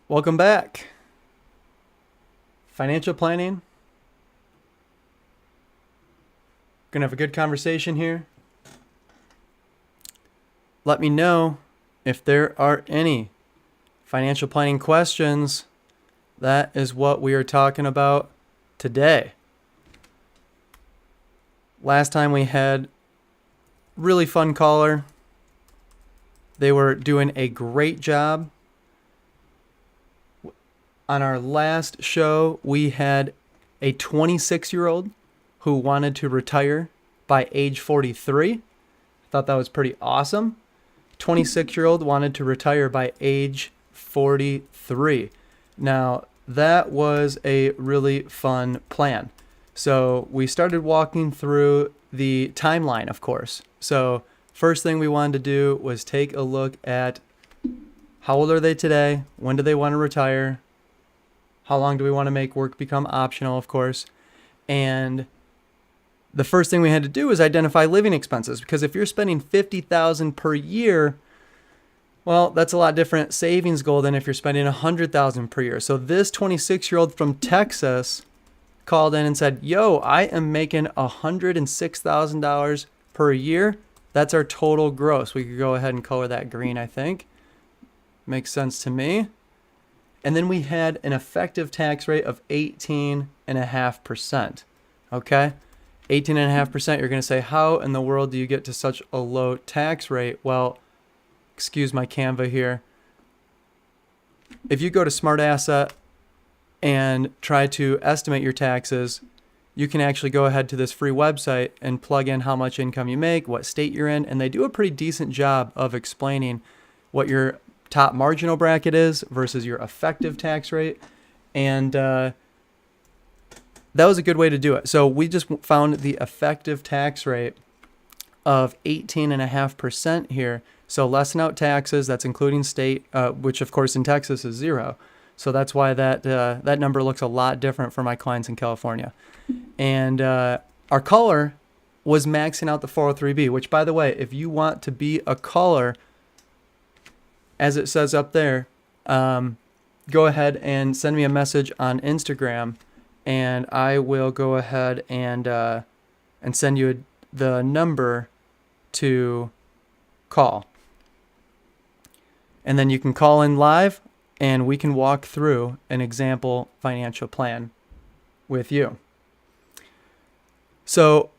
Welcome back. Financial planning. Gonna have a good conversation here. Let me know if there are any financial planning questions. That is what we are talking about today. Last time we had really fun caller. They were doing a great job. On our last show, we had a 26-year-old who wanted to retire by age 43. I thought that was pretty awesome. 26-year-old wanted to retire by age 43. Now, that was a really fun plan. So we started walking through the timeline, of course. So first thing we wanted to do was take a look at how old are they today? When do they want to retire? How long do we want to make work become optional, of course? And the first thing we had to do was identify living expenses, because if you're spending $50,000 per year, well, that's a lot different savings goal than if you're spending $100,000 per year. So this 26-year-old from Texas called in and said, yo, I am making $106,000 per year. That's our total gross. We could go ahead and color that green, I think. Makes sense to me. And then we had an effective tax rate of 18.5%. Okay? 18.5%, you're going to say, how in the world do you get to such a low tax rate? Well, excuse my Canva here. If you go to Smart Asset and try to estimate your taxes, you can actually go ahead to this free website and plug in how much income you make, what state you're in, and they do a pretty decent job of explaining what your top marginal bracket is versus your effective tax rate. And that was a good way to do it. So we just found the effective tax rate of 18.5% here. So lessen out taxes, that's including state, which of course in Texas is 0. So that's why that number looks a lot different for my clients in California. And our caller was maxing out the 403B, which, by the way, if you want to be a caller, as it says up there, go ahead and send me a message on Instagram, and I will go ahead and send you the number to call. And then you can call in live, and we can walk through an example financial plan with you. So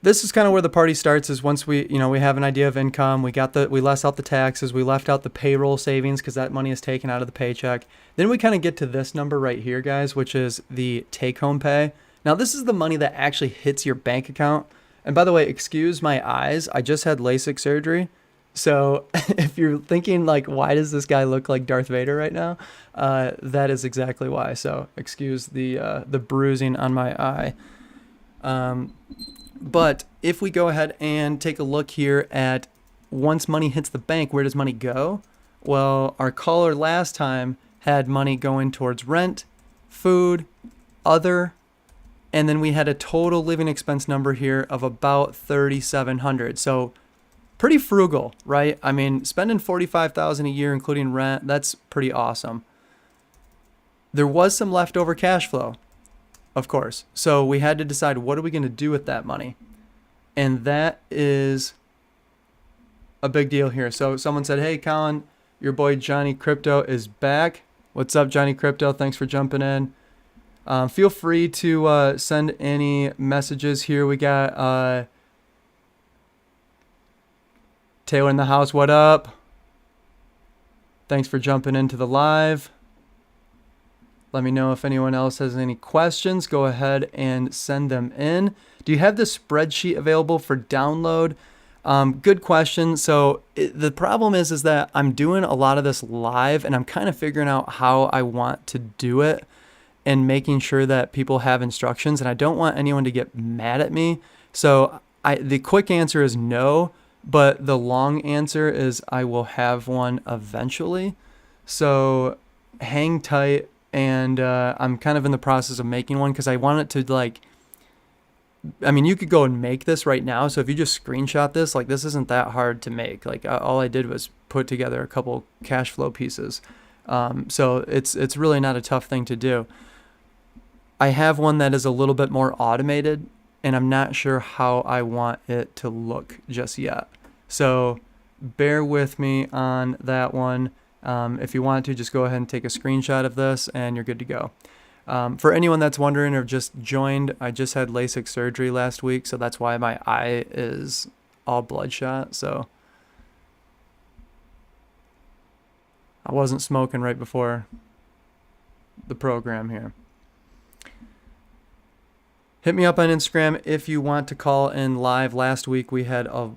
this is kind of where the party starts, is once we have an idea of income, we less out the taxes, we left out the payroll savings because that money is taken out of the paycheck. Then we kind of get to this number right here, guys, which is the take-home pay. Now, this is the money that actually hits your bank account. And by the way, excuse my eyes. I just had LASIK surgery. So if you're thinking like, why does this guy look like Darth Vader right now? That is exactly why. So excuse the bruising on my eye. But if we go ahead and take a look here at once money hits the bank, where does money go? Well, our caller last time had money going towards rent, food, other, and then we had a total living expense number here of about $3,700. So pretty frugal, right? I mean, spending $45,000 a year, including rent, that's pretty awesome. There was some leftover cash flow, of course. So we had to decide, what are we going to do with that money? And that is a big deal here. So someone said, hey, Colin, your boy Johnny Crypto is back. What's up, Johnny Crypto? Thanks for jumping in. Feel free to send any messages here. We got Taylor in the house. What up? Thanks for jumping into the live. Let me know if anyone else has any questions. Go ahead and send them in. Do you have the spreadsheet available for download? Good question. So the problem is that I'm doing a lot of this live, and I'm kind of figuring out how I want to do it and making sure that people have instructions, and I don't want anyone to get mad at me. So the quick answer is no, but the long answer is I will have one eventually. So hang tight. And I'm kind of in the process of making one because I want it to, like, I mean, you could go and make this right now. So if you just screenshot this, like, this isn't that hard to make. Like, all I did was put together a couple cash flow pieces. So it's really not a tough thing to do. I have one that is a little bit more automated, and I'm not sure how I want it to look just yet. So bear with me on that one. If you want to, just go ahead and take a screenshot of this and you're good to go. For anyone that's wondering or just joined, I just had LASIK surgery last week, so that's why my eye is all bloodshot. So I wasn't smoking right before the program here. Hit me up on Instagram if you want to call in live. Last week we had a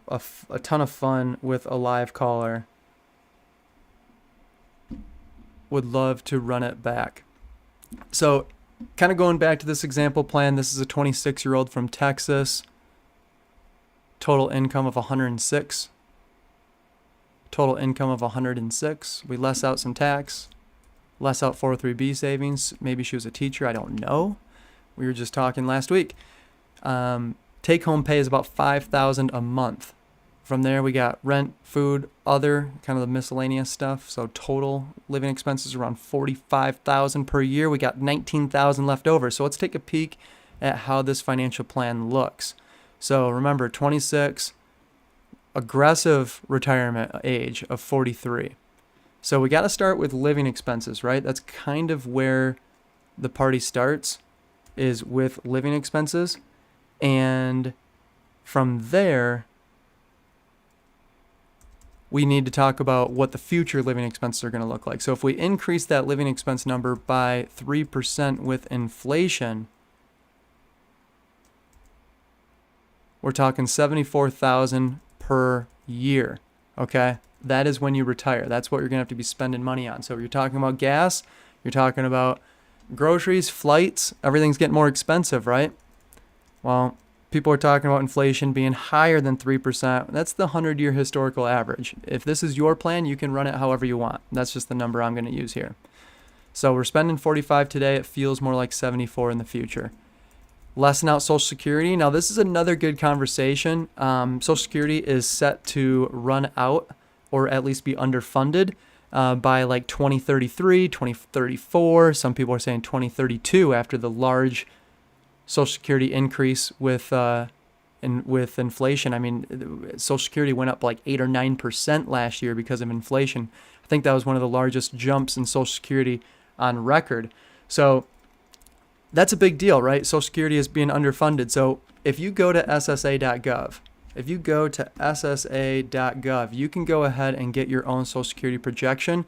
ton of fun with a live caller. Would love to run it back. So kind of going back to this example plan, this is a 26-year-old from Texas. Total income of 106. Total income of 106. We less out some tax. Less out 403B savings. Maybe she was a teacher. I don't know. We were just talking last week. Take-home pay is about $5,000 a month. From there, we got rent, food, other, kind of the miscellaneous stuff. So total living expenses around $45,000 per year. We got $19,000 left over. So let's take a peek at how this financial plan looks. So remember, 26, aggressive retirement age of 43. So we got to start with living expenses, right? That's kind of where the party starts, is with living expenses. And from there, we need to talk about what the future living expenses are going to look like. So if we increase that living expense number by 3% with inflation, we're talking $74,000 per year. Okay? That is when you retire. That's what you're going to have to be spending money on. So you're talking about gas, you're talking about groceries, flights, everything's getting more expensive, right? Well, people are talking about inflation being higher than 3%. That's the 100-year historical average. If this is your plan, you can run it however you want. That's just the number I'm going to use here. So we're spending 45 today. It feels more like 74 in the future. Lessen out Social Security. Now, this is another good conversation. Social Security is set to run out or at least be underfunded by like 2033, 2034. Some people are saying 2032 after the large Social Security increase with inflation. I mean, Social Security went up like 8 or 9% last year because of inflation. I think that was one of the largest jumps in Social Security on record. So that's a big deal, right? Social Security is being underfunded. So if you go to SSA.gov, you can go ahead and get your own Social Security projection.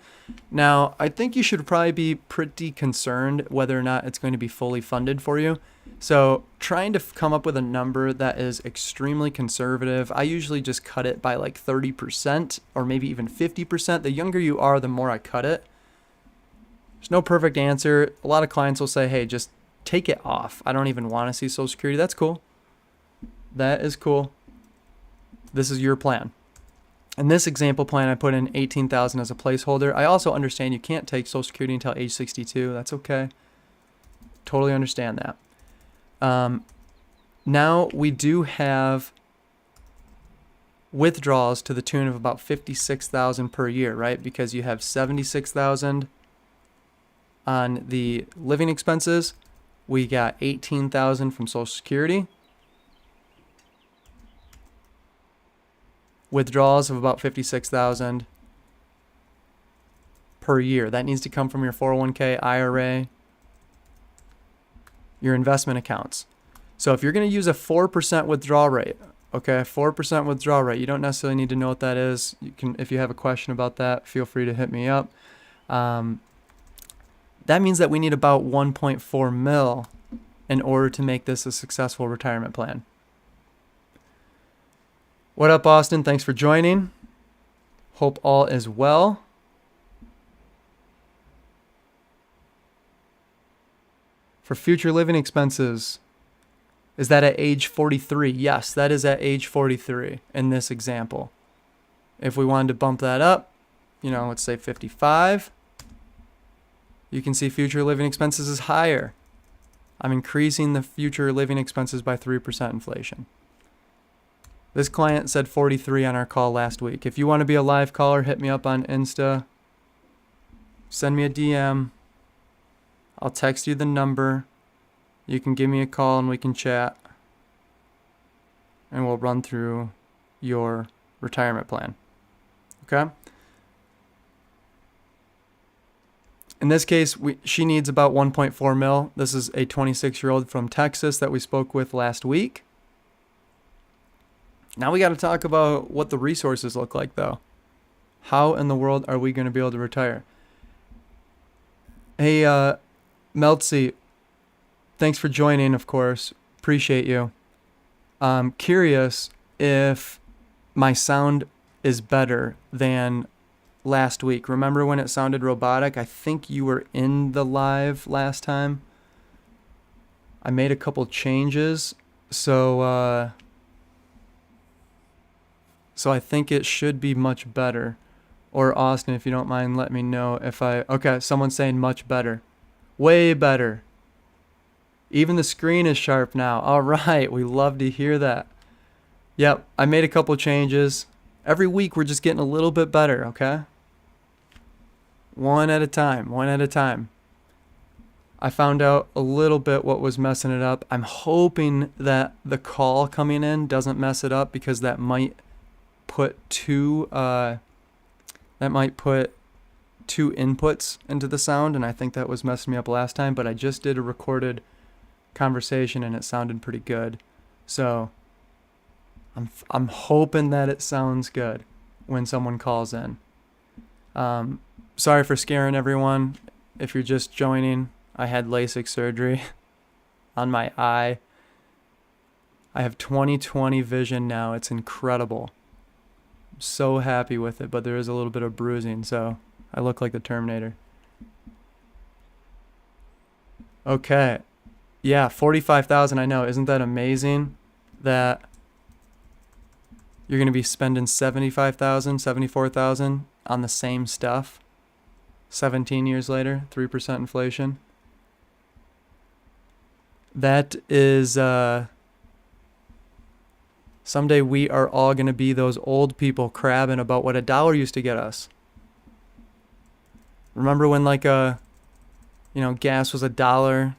Now, I think you should probably be pretty concerned whether or not it's going to be fully funded for you. So trying to come up with a number that is extremely conservative, I usually just cut it by like 30% or maybe even 50%. The younger you are, the more I cut it. There's no perfect answer. A lot of clients will say, hey, just take it off. I don't even want to see Social Security. That's cool. That is cool. This is your plan. In this example plan, I put in $18,000 as a placeholder. I also understand you can't take Social Security until age 62. That's okay. Totally understand that. Now we do have withdrawals to the tune of about $56,000 per year, right? Because you have $76,000 on the living expenses. We got $18,000 from Social Security. Withdrawals of about $56,000 per year. That needs to come from your 401k, IRA, your investment accounts. So if you're going to use a 4% withdrawal rate, okay, 4% withdrawal rate, you don't necessarily need to know what that is. You can, if you have a question about that, feel free to hit me up. That means that we need about 1.4 mil in order to make this a successful retirement plan. What up, Austin? Thanks for joining. Hope all is well. For future living expenses, is that at age 43? Yes, that is at age 43 in this example. If we wanted to bump that up, let's say 55, you can see future living expenses is higher. I'm increasing the future living expenses by 3% inflation. This client said 43 on our call last week. If you want to be a live caller, hit me up on Insta. send me a DM. I'll text you the number. You can give me a call and we can chat. And we'll run through your retirement plan. Okay? In this case, she needs about 1.4 mil. This is a 26-year-old from Texas that we spoke with last week. Now we got to talk about what the resources look like, though. How in the world are we going to be able to retire? Hey, Meltzy, thanks for joining, of course. Appreciate you. I'm curious if my sound is better than last week. Remember when it sounded robotic? I think you were in the live last time. I made a couple changes, so I think it should be much better. Or Austin, if you don't mind, let me know if okay, someone's saying much better. Way better. Even the screen is sharp now. All right, we love to hear that. Yep, I made a couple changes. Every week we're just getting a little bit better, okay? One at a time. I found out a little bit what was messing it up. I'm hoping that the call coming in doesn't mess it up, because that might put two inputs into the sound, and I think that was messing me up last time, but I just did a recorded conversation and it sounded pretty good. So I'm hoping that it sounds good when someone calls in. Sorry for scaring everyone. If you're just joining, I had LASIK surgery on my eye. I have 20/20 vision now. It's incredible. I'm so happy with it, but there is a little bit of bruising, so I look like the Terminator. Okay. Yeah, 45,000, I know. Isn't that amazing that you're going to be spending 75,000, 74,000 on the same stuff 17 years later, 3% inflation? That is someday we are all going to be those old people crabbing about what $1 used to get us. Remember when gas was $1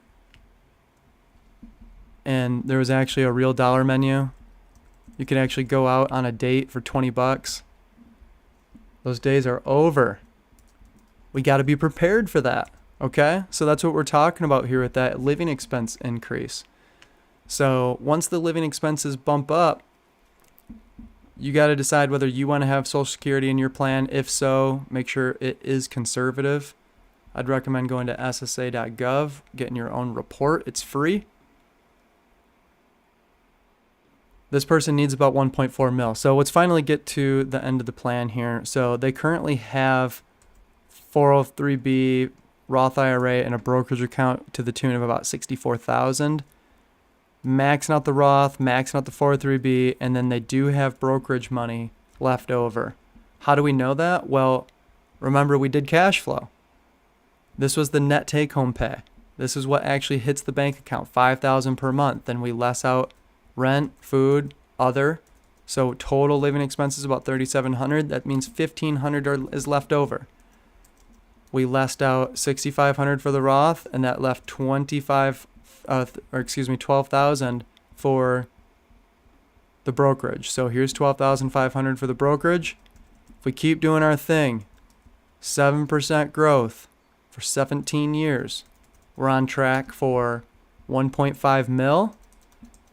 and there was actually a real dollar menu? You could actually go out on a date for $20. Those days are over. We got to be prepared for that, okay? So that's what we're talking about here with that living expense increase. So once the living expenses bump up, you got to decide whether you want to have Social Security in your plan. If so, make sure it is conservative. I'd recommend going to ssa.gov, getting your own report. It's free. This person needs about 1.4 mil. So let's finally get to the end of the plan here. So they currently have 403b, Roth IRA, and a brokerage account to the tune of about 64,000. Maxing out the Roth, maxing out the 403b, and then they do have brokerage money left over. How do we know that? Well, remember we did cash flow. This was the net take-home pay. This is what actually hits the bank account, $5,000 per month. Then we less out rent, food, other. So total living expenses about $3,700. That means $1,500 is left over. We lessed out $6,500 for the Roth, and that left $12,000 for the brokerage. So here's $12,500 for the brokerage. If we keep doing our thing, 7% growth for 17 years, we're on track for 1.5 mil.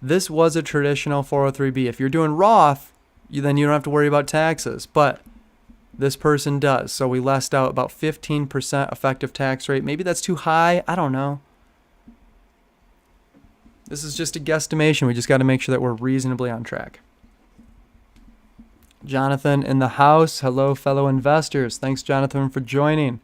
This was a traditional 403b. If you're doing Roth, then you don't have to worry about taxes, but this person does. So we lessed out about 15% effective tax rate. Maybe that's too high. I don't know. This is just a guesstimation. We just got to make sure that we're reasonably on track. Jonathan in the house. Hello, fellow investors. Thanks, Jonathan, for joining.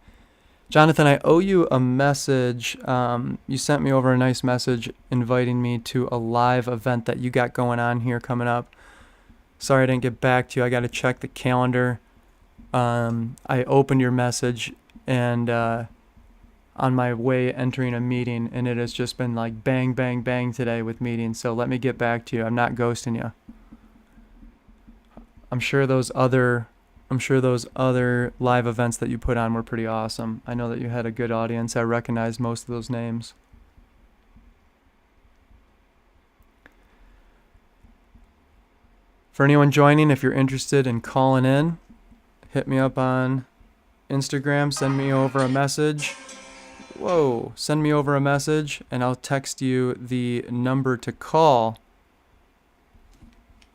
Jonathan, I owe you a message. You sent me over a nice message inviting me to a live event that you got going on here coming up. Sorry I didn't get back to you. I got to check the calendar. I opened your message and on my way entering a meeting, and it has just been like bang, bang, bang today with meetings. So let me get back to you. I'm not ghosting you. I'm sure those other I'm sure those other live events that you put on were pretty awesome. I know that you had a good audience. I recognized most of those names. For anyone joining, if you're interested in calling in, hit me up on Instagram, send me over a message. Send me over a message and I'll text you the number to call,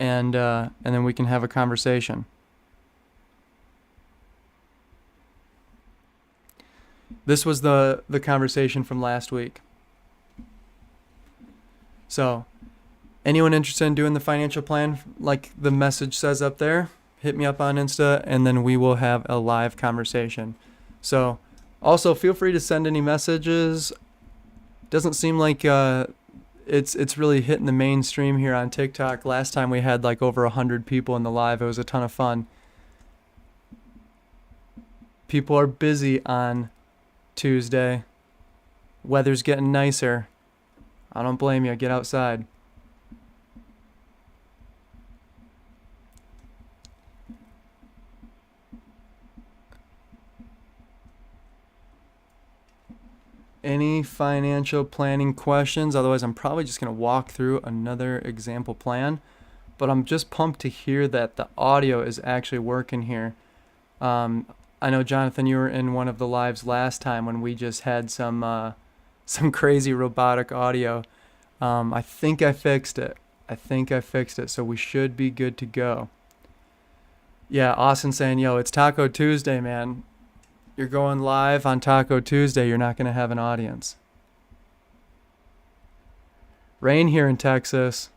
and then we can have a conversation. This was the conversation from last week. So, anyone interested in doing the financial plan, like the message says up there, hit me up on Insta, and then we will have a live conversation. So, also feel free to send any messages. Doesn't seem like it's really hitting the mainstream here on TikTok. Last time we had like over 100 people in the live. It was a ton of fun. People are busy on Tuesday. Weather's getting nicer. I don't blame you. Get outside. Any financial planning questions? Otherwise, I'm probably just going to walk through another example plan. But I'm just pumped to hear that the audio is actually working here. I know, Jonathan, you were in one of the lives last time when we just had some crazy robotic audio. I think I fixed it. So we should be good to go. Yeah, Austin saying, yo, it's Taco Tuesday, man. You're going live on Taco Tuesday. You're not going to have an audience. Rain here in Texas.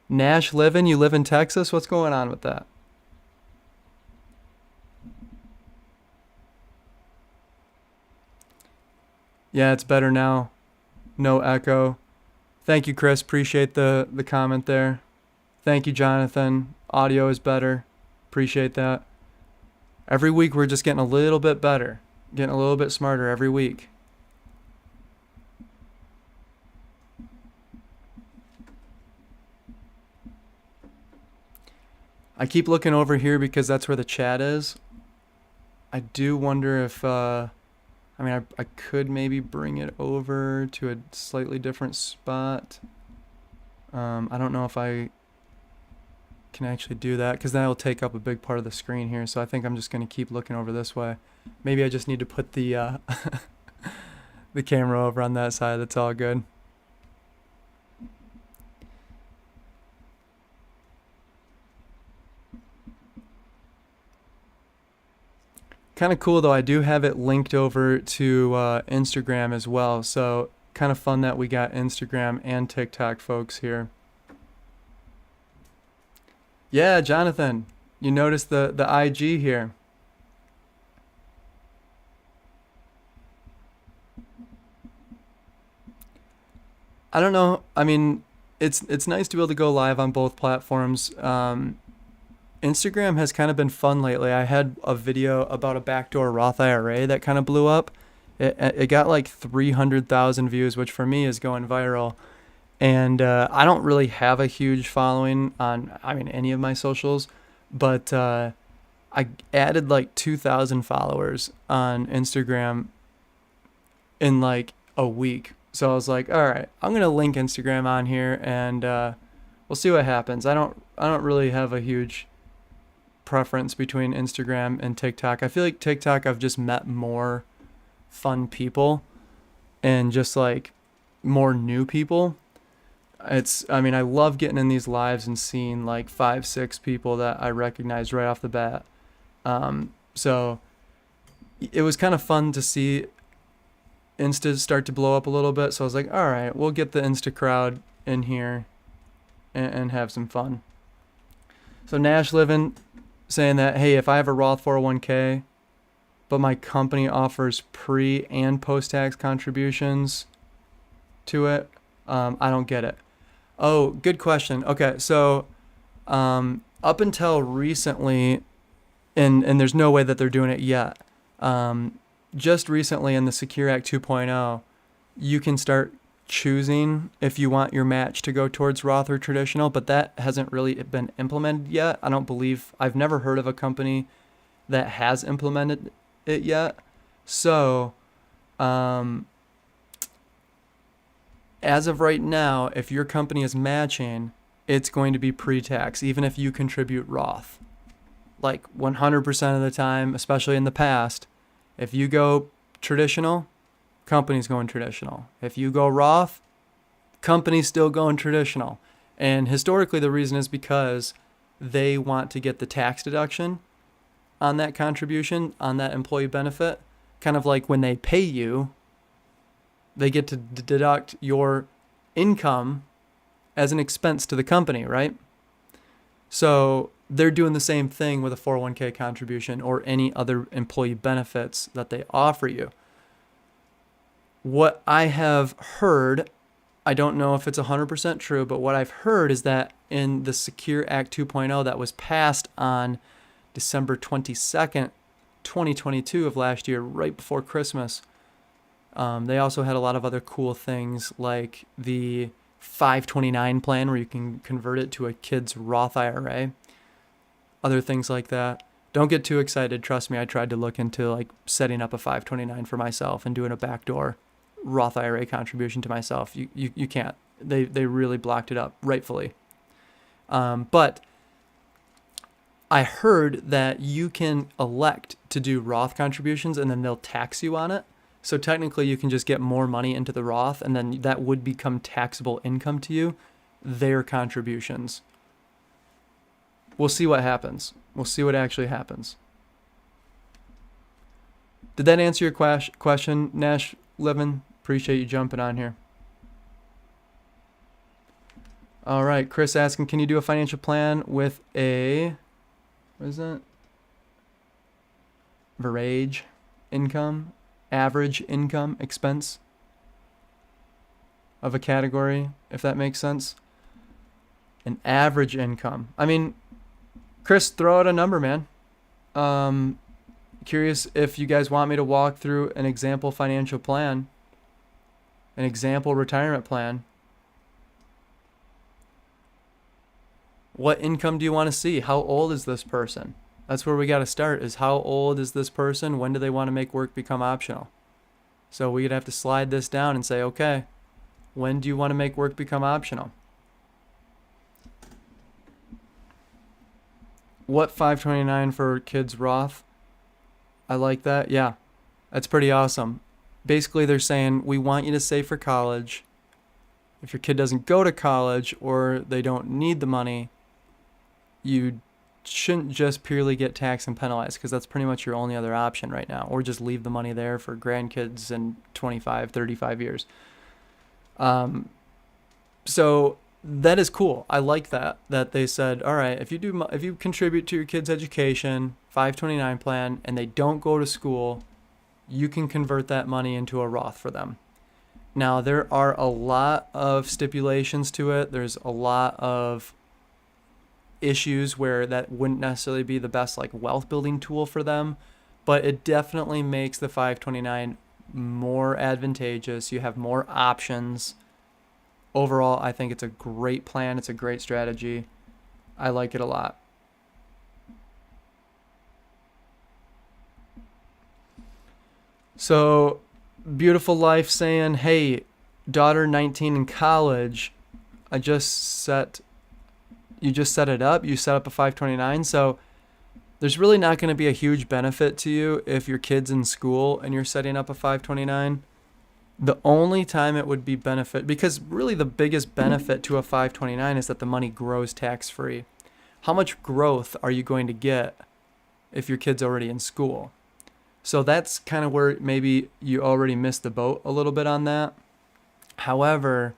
Nash living? You live in Texas? What's going on with that? Yeah, it's better now. No echo. Thank you, Chris. Appreciate the comment there. Thank you, Jonathan. Audio is better. Appreciate that. Every week we're just getting a little bit better. Getting a little bit smarter every week. I keep looking over here because that's where the chat is. I do wonder if, I could maybe bring it over to a slightly different spot. I don't know if I can actually do that because that will take up a big part of the screen here. So I think I'm just going to keep looking over this way. Maybe I just need to put the the camera over on that side. That's all good. Kind of cool though, I do have it linked over to Instagram as well. So kind of fun that we got Instagram and TikTok folks here. Yeah, Jonathan, you noticed the IG here. I don't know. I mean, it's nice to be able to go live on both platforms. Instagram has kind of been fun lately. I had a video about a backdoor Roth IRA that kind of blew up. It got like 300,000 views, which for me is going viral. And I don't really have a huge following on, any of my socials, but I added like 2,000 followers on Instagram in like a week. So I was like, all right, I'm gonna link Instagram on here, and we'll see what happens. I don't really have a huge preference between Instagram and TikTok. I feel like TikTok, I've just met more fun people and just like more new people. I love getting in these lives and seeing like 5-6 people that I recognize right off the bat. So it was kind of fun to see Insta start to blow up a little bit. So I was like, all right, we'll get the Insta crowd in here and have some fun. So Nash Living saying that, hey, if I have a Roth 401k, but my company offers pre and post-tax contributions to it, I don't get it. Oh, good question. Okay, so up until recently, and there's no way that they're doing it yet, just recently in the Secure Act 2.0, you can start choosing if you want your match to go towards Roth or traditional, but that hasn't really been implemented yet. I've never heard of a company that has implemented it yet. So, as of right now, if your company is matching, it's going to be pre-tax, even if you contribute Roth. Like 100% of the time, especially in the past, if you go traditional, company's going traditional. If you go Roth, company's still going traditional. And historically, the reason is because they want to get the tax deduction on that contribution, on that employee benefit. Kind of like when they pay you, they get to deduct your income as an expense to the company, right? So they're doing the same thing with a 401k contribution or any other employee benefits that they offer you. What I have heard, I don't know if it's 100% true, but what I've heard is that in the Secure Act 2.0 that was passed on December 22nd, 2022 of last year, right before Christmas, they also had a lot of other cool things like the 529 plan where you can convert it to a kid's Roth IRA, other things like that. Don't get too excited. Trust me, I tried to look into like setting up a 529 for myself and doing a backdoor Roth IRA contribution to myself. You can't. They really blocked it up, rightfully. But I heard that you can elect to do Roth contributions and then they'll tax you on it. So technically you can just get more money into the Roth and then that would become taxable income to you, their contributions. We'll see what happens. We'll see what actually happens. Did that answer your question, Nash Levin? Appreciate you jumping on here. All right, Chris asking, can you do a financial plan with a, what is that? Average income, average income expense of a category, if that makes sense. An average income. I mean, Chris, throw out a number, man. Curious if you guys want me to walk through an example financial plan, an example retirement plan. What income do you want to see? How old is this person? That's where we got to start, is how old is this person? When do they want to make work become optional? So we'd have to slide this down and say, okay, when do you want to make work become optional? What 529 for kids Roth? I like that. Yeah, that's pretty awesome. Basically, they're saying we want you to save for college. If your kid doesn't go to college or they don't need the money, you shouldn't just purely get taxed and penalized because that's pretty much your only other option right now. Or just leave the money there for grandkids in 25, 35 years. So that is cool. I like that they said, all right, if you contribute to your kid's education, 529 plan, and they don't go to school, you can convert that money into a Roth for them. Now, there are a lot of stipulations to it. There's a lot of issues where that wouldn't necessarily be the best like wealth building tool for them, but it definitely makes the 529 more advantageous. You have more options. Overall, I think it's a great plan. It's a great strategy. I like it a lot. So, Beautiful Life saying, hey, daughter 19 in college, you just set it up. You set up a 529. So there's really not going to be a huge benefit to you if your kid's in school and you're setting up a 529. The only time it would be benefit, because really the biggest benefit to a 529 is that the money grows tax-free. How much growth are you going to get if your kid's already in school? So that's kind of where maybe you already missed the boat a little bit on that. However,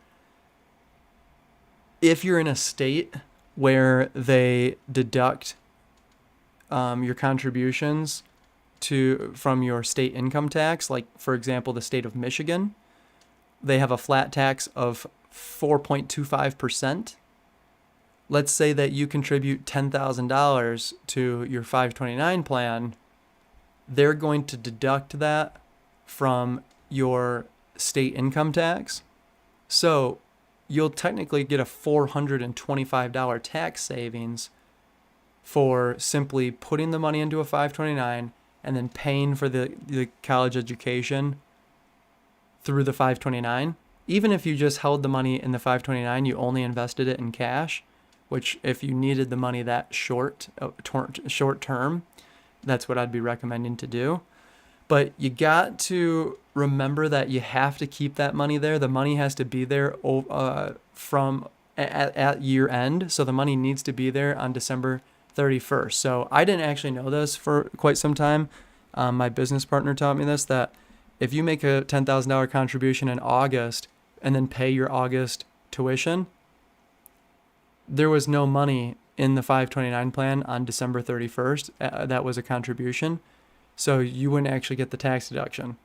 if you're in a state where they deduct your contributions from your state income tax, like for example, the state of Michigan, they have a flat tax of 4.25%. Let's say that you contribute $10,000 to your 529 plan. They're going to deduct that from your state income tax. So you'll technically get a $425 tax savings for simply putting the money into a 529 and then paying for the college education through the 529. Even if you just held the money in the 529, you only invested it in cash, which if you needed the money that short term, that's what I'd be recommending to do. But you got to remember that you have to keep that money there. The money has to be there at year end. So the money needs to be there on December 31st. So I didn't actually know this for quite some time. My business partner taught me this, that if you make a $10,000 contribution in August and then pay your August tuition, there was no money in the 529 plan on December 31st. That was a contribution. So you wouldn't actually get the tax deduction.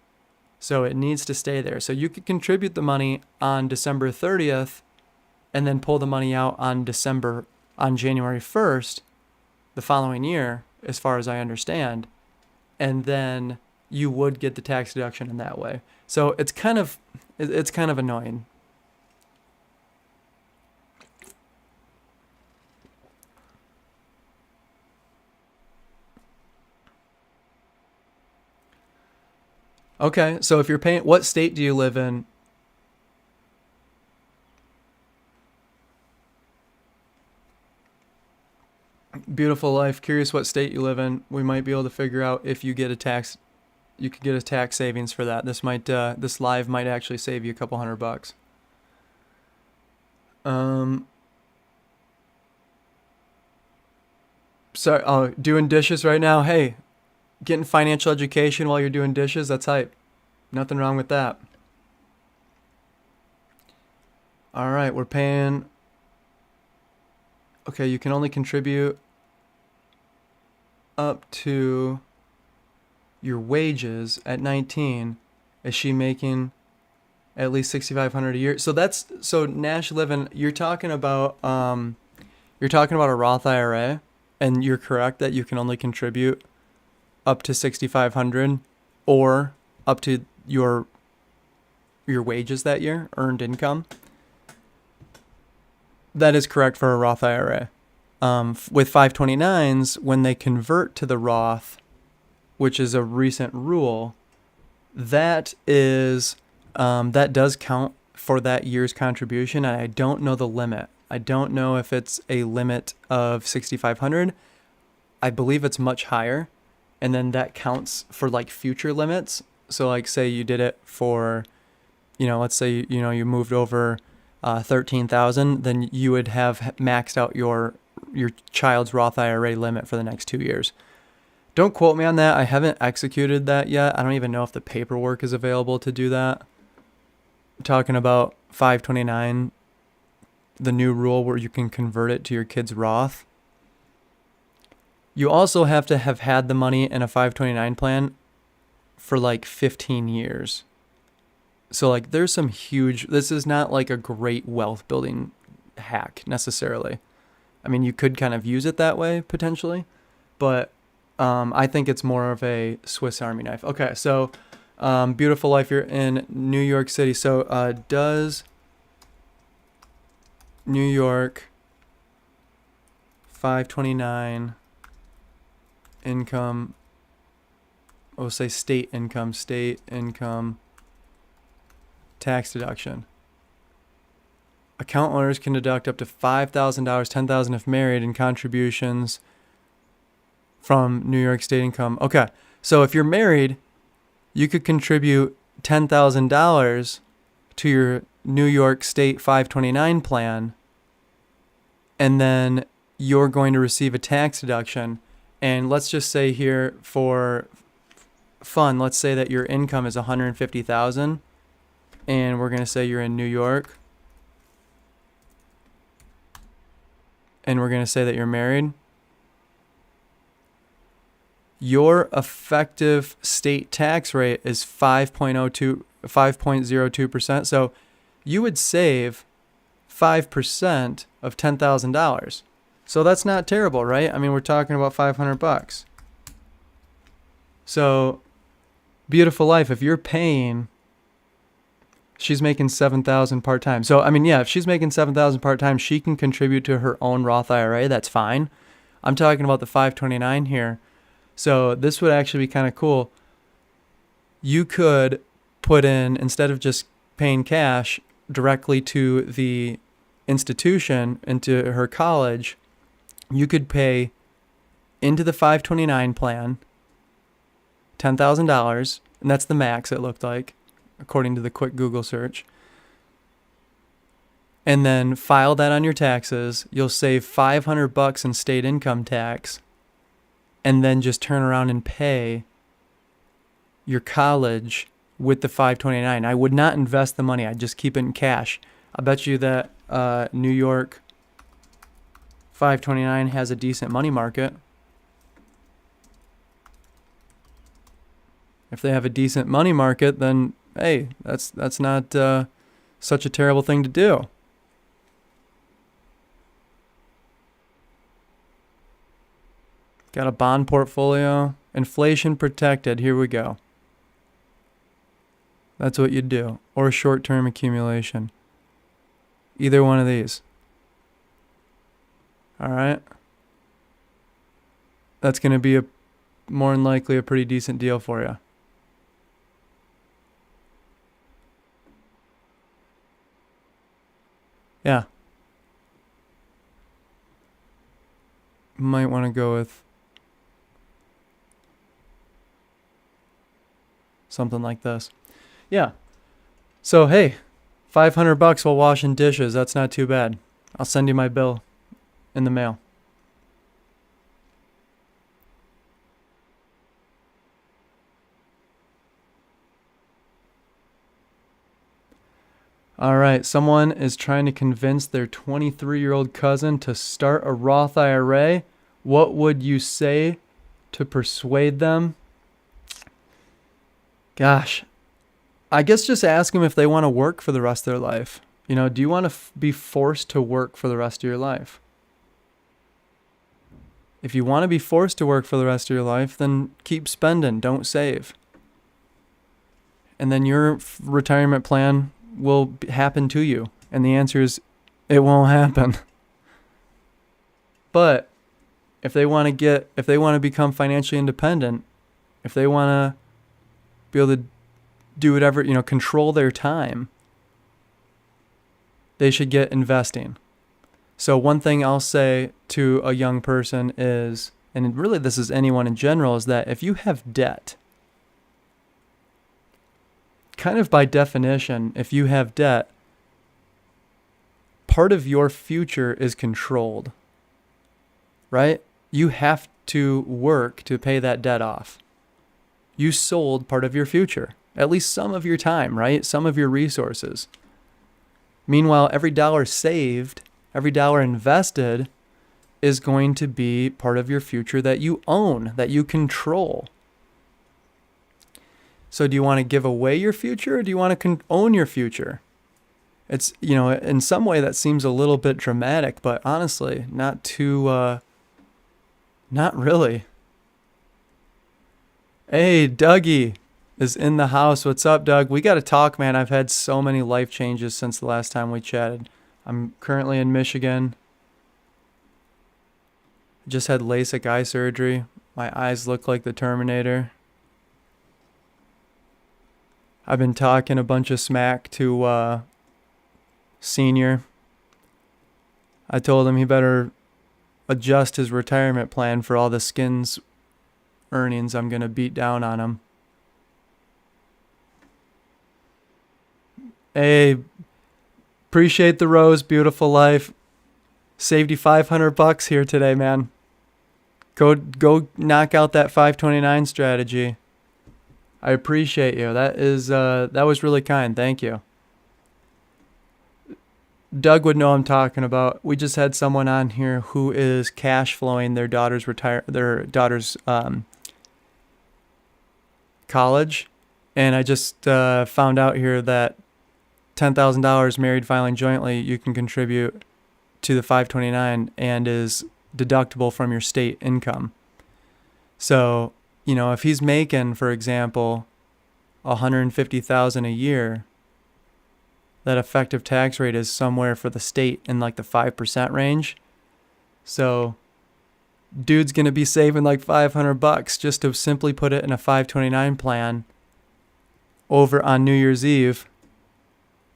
So it needs to stay there. So you could contribute the money on December 30th and then pull the money out on January 1st, the following year, as far as I understand. And then you would get the tax deduction in that way. So it's kind of annoying. Okay, so if you're paying, what state do you live in? Beautiful life. Curious what state you live in. We might be able to figure out if you could get a tax savings for that. This live might actually save you a couple $100. Sorry, doing dishes right now. Hey, getting financial education while you're doing dishes, that's hype. Nothing wrong with that. All right, we're paying. Okay, you can only contribute up to your wages at 19. Is she making at least $6,500 a year? So Nash Living, you're talking about a Roth IRA, and you're correct that you can only contribute up to $6,500 or up to your wages that year, earned income. That is correct for a Roth IRA. With 529s, when they convert to the Roth, which is a recent rule, that does count for that year's contribution. And I don't know the limit. I don't know if it's a limit of 6,500. I believe it's much higher. And then that counts for like future limits. So like say you did it for, let's say, you moved over 13,000, then you would have maxed out your child's Roth IRA limit for the next 2 years. Don't quote me on that. I haven't executed that yet. I don't even know if the paperwork is available to do that. I'm talking about 529, the new rule where you can convert it to your kid's Roth. You also have to have had the money in a 529 plan for like 15 years. So like there's some this is not like a great wealth building hack necessarily. I mean, you could kind of use it that way potentially, but I think it's more of a Swiss Army knife. Okay, so beautiful life, you're in New York City. So does New York 529 income, we'll say state income tax deduction. Account owners can deduct up to $5,000, $10,000 if married, in contributions from New York State income. Okay, so if you're married, you could contribute $10,000 to your New York State 529 plan, and then you're going to receive a tax deduction. And let's just say here for fun, let's say that your income is $150,000, and we're going to say you're in New York, and we're going to say that you're married. Your effective state tax rate is 5.02%. So you would save 5% of $10,000. So that's not terrible, right? I mean, we're talking about $500. So beautiful life. If you're paying, she's making 7,000 part-time. So, I mean, yeah, if she's making 7,000 part-time, she can contribute to her own Roth IRA. That's fine. I'm talking about the 529 here. So this would actually be kind of cool. You could put in, instead of just paying cash directly to the institution, into her college, you could pay into the 529 plan $10,000, and that's the max, it looked like, according to the quick Google search. And then file that on your taxes. You'll save $500 in state income tax, and then just turn around and pay your college with the 529. I would not invest the money. I'd just keep it in cash. I bet you that New York 529 has a decent money market. If they have a decent money market, then hey, that's not such a terrible thing to do. Got a bond portfolio, inflation protected. Here we go. That's what you'd do, or short-term accumulation. Either one of these. All right. That's going to be more than likely a pretty decent deal for you. Yeah. Might want to go with something like this. Yeah. So, hey, $500 while washing dishes. That's not too bad. I'll send you my bill in the mail. All right, someone is trying to convince their 23-year-old cousin to start a Roth IRA. What would you say to persuade them? Gosh, I guess just ask them if they want to work for the rest of their life. You know, do you want to be forced to work for the rest of your life? If you want to be forced to work for the rest of your life, then keep spending, don't save. And then your retirement plan will happen to you. And the answer is, it won't happen. But if they want to become financially independent, if they want to be able to do whatever, control their time, they should get investing. So one thing I'll say to a young person is, and really this is anyone in general, is that if you have debt, kind of by definition, if you have debt, part of your future is controlled, right? You have to work to pay that debt off. You sold part of your future, at least some of your time, right? Some of your resources. Meanwhile, every dollar saved, every dollar invested is going to be part of your future that you own, that you control. So do you want to give away your future, or do you want to own your future? It's, in some way that seems a little bit dramatic, but honestly, not really. Hey, Dougie is in the house. What's up, Doug? We got to talk, man. I've had so many life changes since the last time we chatted. I'm currently in Michigan. Just had LASIK eye surgery. My eyes look like the Terminator. I've been talking a bunch of smack to Senior. I told him he better adjust his retirement plan for all the Skins earnings I'm going to beat down on him. Hey, appreciate the rose, beautiful life. Saved you $500 here today, man. Go knock out that 529 strategy. I appreciate you. That was really kind. Thank you. Doug would know what I'm talking about. We just had someone on here who is cash flowing their daughter's college, and I just found out here that $10,000 married filing jointly you can contribute to the 529 and is deductible from your state income. So, if he's making, for example, $150,000 a year, that effective tax rate is somewhere for the state in like the 5% range. So dude's going to be saving like $500 just to simply put it in a 529 plan over on New Year's Eve,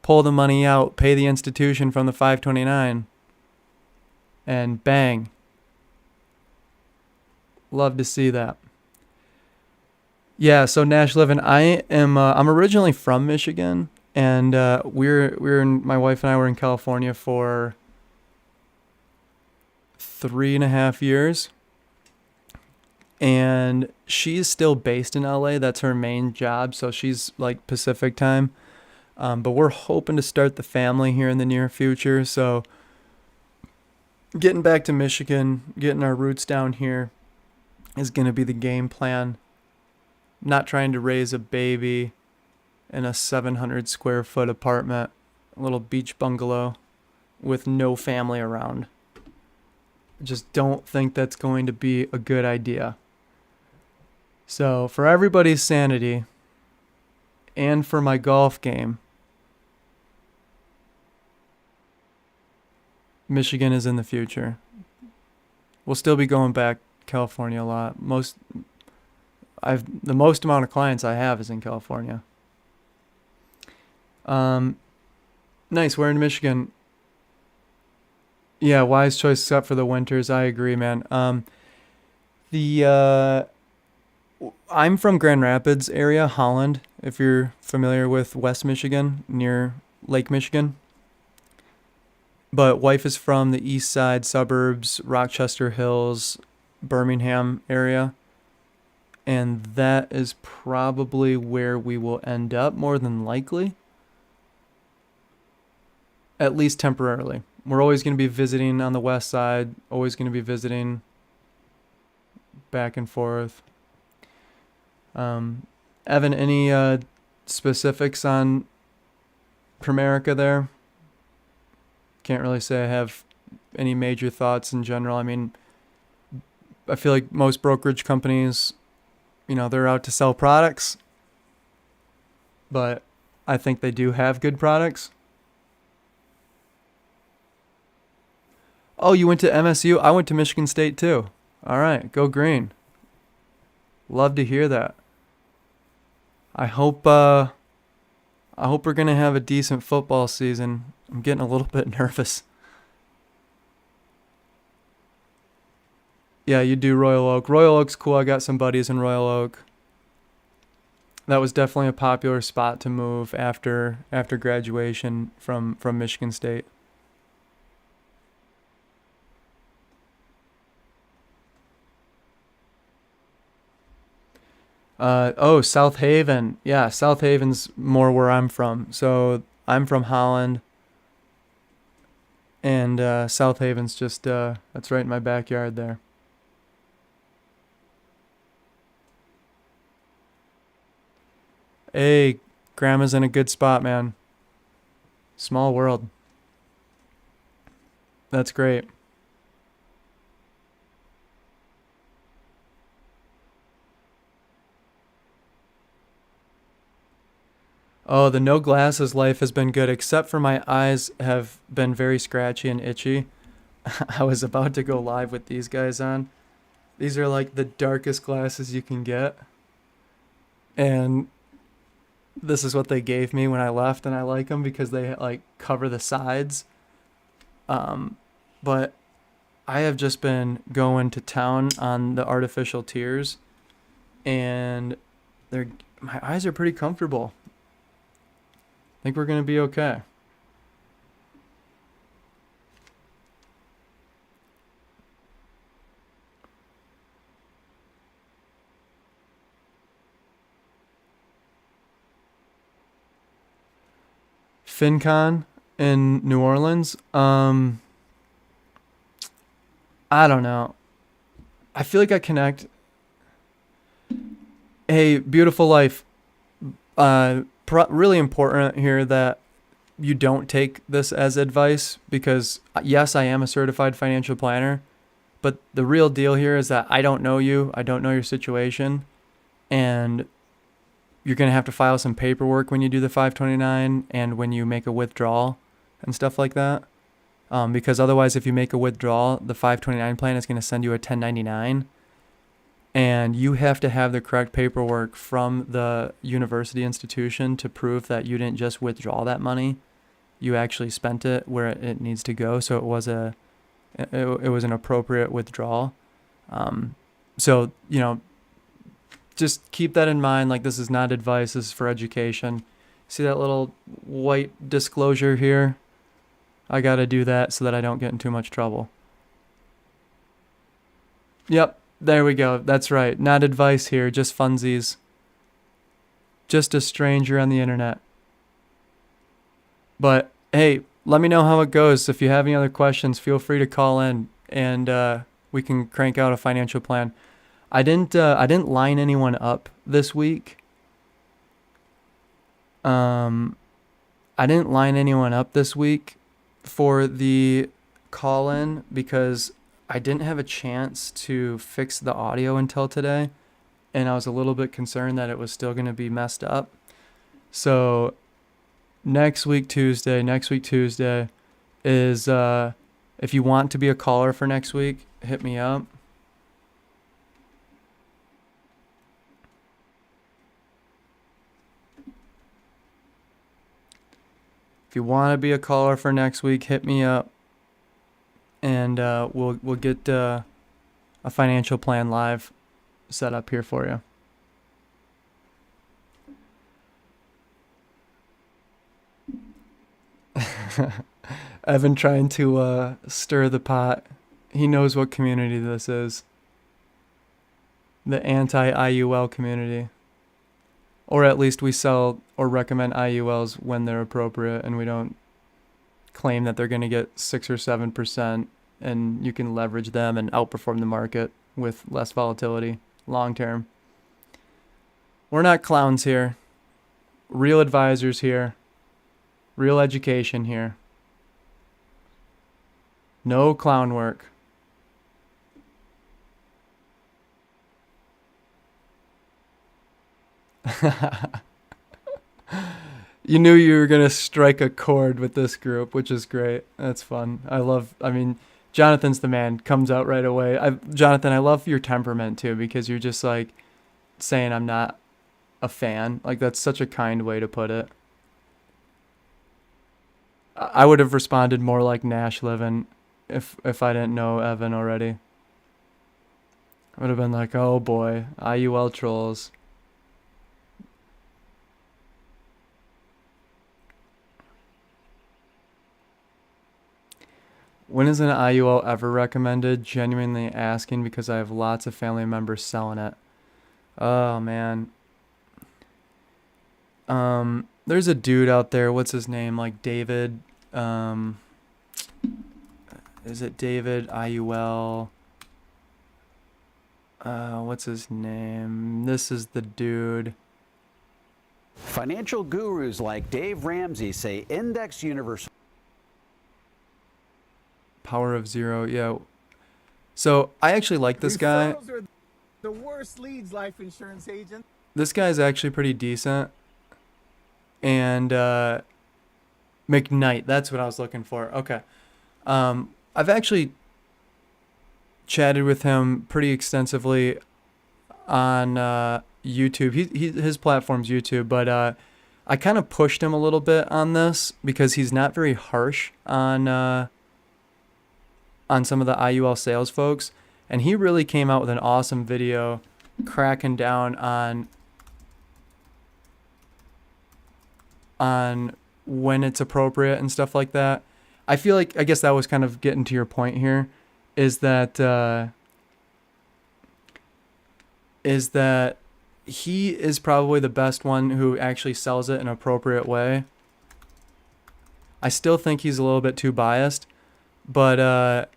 pull the money out, pay the institution from the 529, and bang. Love to see that. Yeah, so Nash Living, I'm originally from Michigan, and my wife and I were in California for 3.5 years, and she's still based in LA. That's her main job, so she's like Pacific time. But we're hoping to start the family here in the near future, so getting back to Michigan, getting our roots down here is going to be the game plan. Not trying to raise a baby in a 700 square foot apartment, a little beach bungalow with no family around. I just don't think that's going to be a good idea. So for everybody's sanity and for my golf game, Michigan is in the future. We'll still be going back California a lot. The most amount of clients I have is in California. Nice. We're in Michigan. Yeah, wise choice except for the winters. I agree, man. I'm from Grand Rapids area, Holland, if you're familiar with West Michigan, near Lake Michigan. But wife is from the east side suburbs, Rochester Hills, Birmingham area. And that is probably where we will end up more than likely. At least temporarily. We're always going to be visiting on the west side, always going to be visiting back and forth. Evan, any specifics on Primerica there? Can't really say I have any major thoughts in general. I mean, I feel like most brokerage companies, they're out to sell products, but I think they do have good products. Oh, you went to MSU? I went to Michigan State too. All right, go green. Love to hear that. I hope we're gonna have a decent football season. I'm getting a little bit nervous. Yeah, you do Royal Oak. Royal Oak's cool. I got some buddies in Royal Oak. That was definitely a popular spot to move after graduation from Michigan State. South Haven. Yeah, South Haven's more where I'm from. So I'm from Holland, and South Haven's just that's right in my backyard there. Hey, grandma's in a good spot, man. Small world. That's great. Oh, the no glasses life has been good, except for my eyes have been very scratchy and itchy. I was about to go live with these guys on. These are like the darkest glasses you can get. And this is what they gave me when I left, and I like them because they like cover the sides. But I have just been going to town on the artificial tears, and my eyes are pretty comfortable. I think we're gonna be okay. FinCon in New Orleans. I don't know. I feel like I connect. Hey, beautiful life. Really important here that you don't take this as advice, because yes, I am a certified financial planner, but the real deal here is that I don't know you. I don't know your situation. And you're going to have to file some paperwork when you do the 529 and when you make a withdrawal and stuff like that. Because otherwise, if you make a withdrawal, the 529 plan is going to send you a 1099. And you have to have the correct paperwork from the university institution to prove that you didn't just withdraw that money. You actually spent it where it needs to go. So it was an appropriate withdrawal. So, just keep that in mind. Like, this is not advice. This is for education. See that little white disclosure here? I got to do that so that I don't get in too much trouble. Yep. There we go. That's right. Not advice here, just funsies. Just a stranger on the internet. But hey, let me know how it goes. If you have any other questions, feel free to call in and we can crank out a financial plan. I didn't line anyone up this week. I didn't line anyone up this week for the call-in because I didn't have a chance to fix the audio until today, and I was a little bit concerned that it was still going to be messed up. So next week Tuesday is, if you want to be a caller for next week, hit me up. If you want to be a caller for next week, hit me up. And we'll get a financial plan live set up here for you. Evan trying to stir the pot. He knows what community this is. The anti-IUL community. Or at least we sell or recommend IULs when they're appropriate and we don't claim that they're going to get 6 or 7% and you can leverage them and outperform the market with less volatility long term. We're not clowns here. Real advisors here. Real education here. No clown work. You knew you were going to strike a chord with this group, which is great. That's fun. Jonathan's the man. Comes out right away. Jonathan, I love your temperament too, because you're just like saying I'm not a fan. Like, that's such a kind way to put it. I would have responded more like Nash Livin if I didn't know Evan already. I would have been like, oh boy, IUL trolls. When is an IUL ever recommended? Genuinely asking because I have lots of family members selling it. Oh, man. There's a dude out there. What's his name? Like David. Is it David IUL? What's his name? This is the dude. Financial gurus like Dave Ramsey say index universal. Power of Zero, yeah. So I actually like this guy. Are the worst leads life insurance agent. This guy's actually pretty decent. And McKnight, that's what I was looking for. Okay. I've actually chatted with him pretty extensively on YouTube. His platform's YouTube, but I kind of pushed him a little bit on this because he's not very harsh on some of the IUL sales folks, and he really came out with an awesome video cracking down on when it's appropriate and stuff like that. I guess that was kind of getting to your point here, is that he is probably the best one who actually sells it in an appropriate way. I still think he's a little bit too biased, but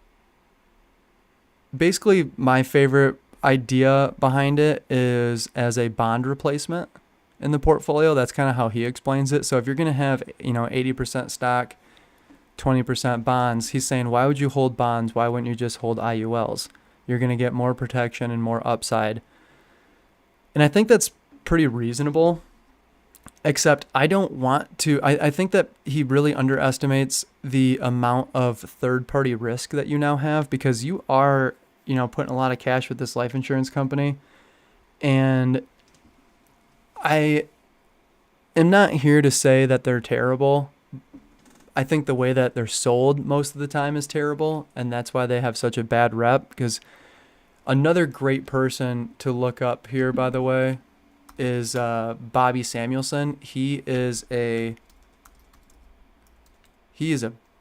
basically my favorite idea behind it is as a bond replacement in the portfolio. That's kind of how he explains it. So if you're going to have, 80% stock, 20% bonds, he's saying, why would you hold bonds? Why wouldn't you just hold IULs? You're going to get more protection and more upside. And I think that's pretty reasonable. Except I don't want to. I think that he really underestimates the amount of third party risk that you now have, because you are, putting a lot of cash with this life insurance company. And I am not here to say that they're terrible. I think the way that they're sold most of the time is terrible. And that's why they have such a bad rep. Because another great person to look up here, by the way, is Bobby Samuelson. He is a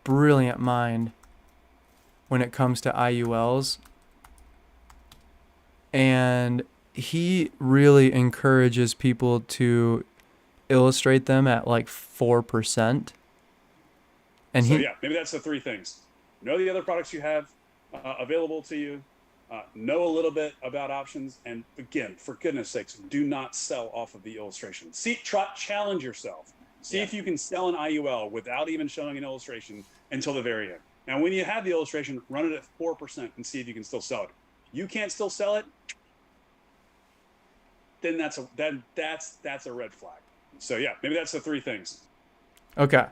brilliant mind when it comes to IULs, and he really encourages people to illustrate them at like 4%. And So yeah, maybe that's the three things: know the other products you have available to you, know a little bit about options, and again, for goodness sakes, do not sell off of the illustration. Challenge yourself. See if you can sell an IUL without even showing an illustration until the very end. Now, when you have the illustration, run it at 4% and see if you can still sell it. You can't still sell it, then that's a red flag. So yeah, maybe that's the three things. Okay.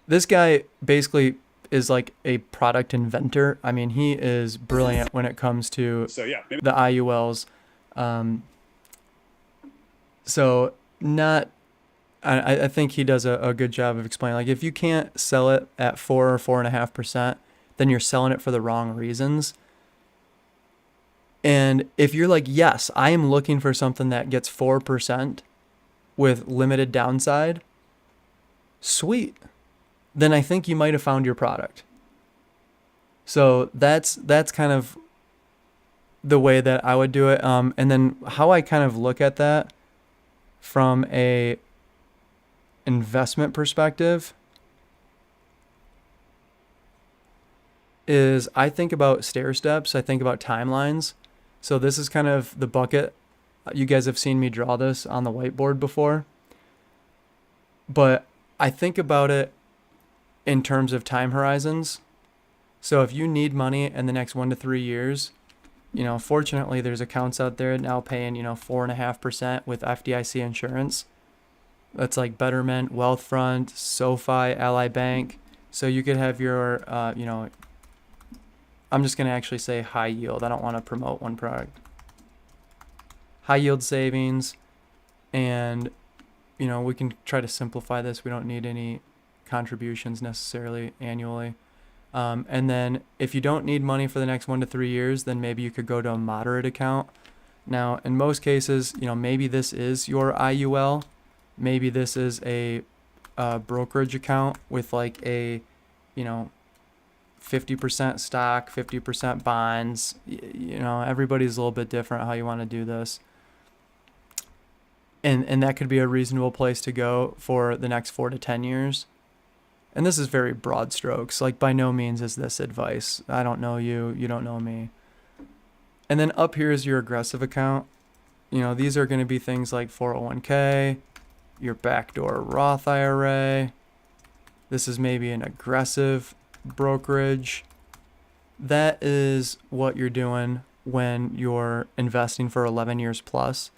This guy basically is like a product inventor. I mean, he is brilliant when it comes to the IULs. I think he does a good job of explaining, like, if you can't sell it at 4 or 4.5%, then you're selling it for the wrong reasons. And if you're like, yes, I am looking for something that gets 4% with limited downside, sweet. Then I think you might have found your product. So that's kind of the way that I would do it. And then how I kind of look at that from a investment perspective is I think about stair steps. I think about timelines. So this is kind of the bucket. You guys have seen me draw this on the whiteboard before. But I think about it in terms of time horizons. So if you need money in the next 1 to 3 years, fortunately there's accounts out there now paying, 4.5% with FDIC insurance. That's like Betterment, Wealthfront, SoFi, Ally Bank. So you could have your, I'm just going to actually say high yield. I don't want to promote one product. High yield savings. And, we can try to simplify this. We don't need any contributions necessarily annually. And then if you don't need money for the next 1 to 3 years, then maybe you could go to a moderate account. Now, in most cases, maybe this is your IUL. Maybe this is a brokerage account with like a, 50% stock, 50% bonds. Everybody's a little bit different how you want to do this. And that could be a reasonable place to go for the next 4 to 10 years. And this is very broad strokes. Like, by no means is this advice. I don't know you. You don't know me. And then up here is your aggressive account. These are going to be things like 401k, your backdoor Roth IRA. This is maybe an aggressive brokerage. That is what you're doing when you're investing for 11 years plus.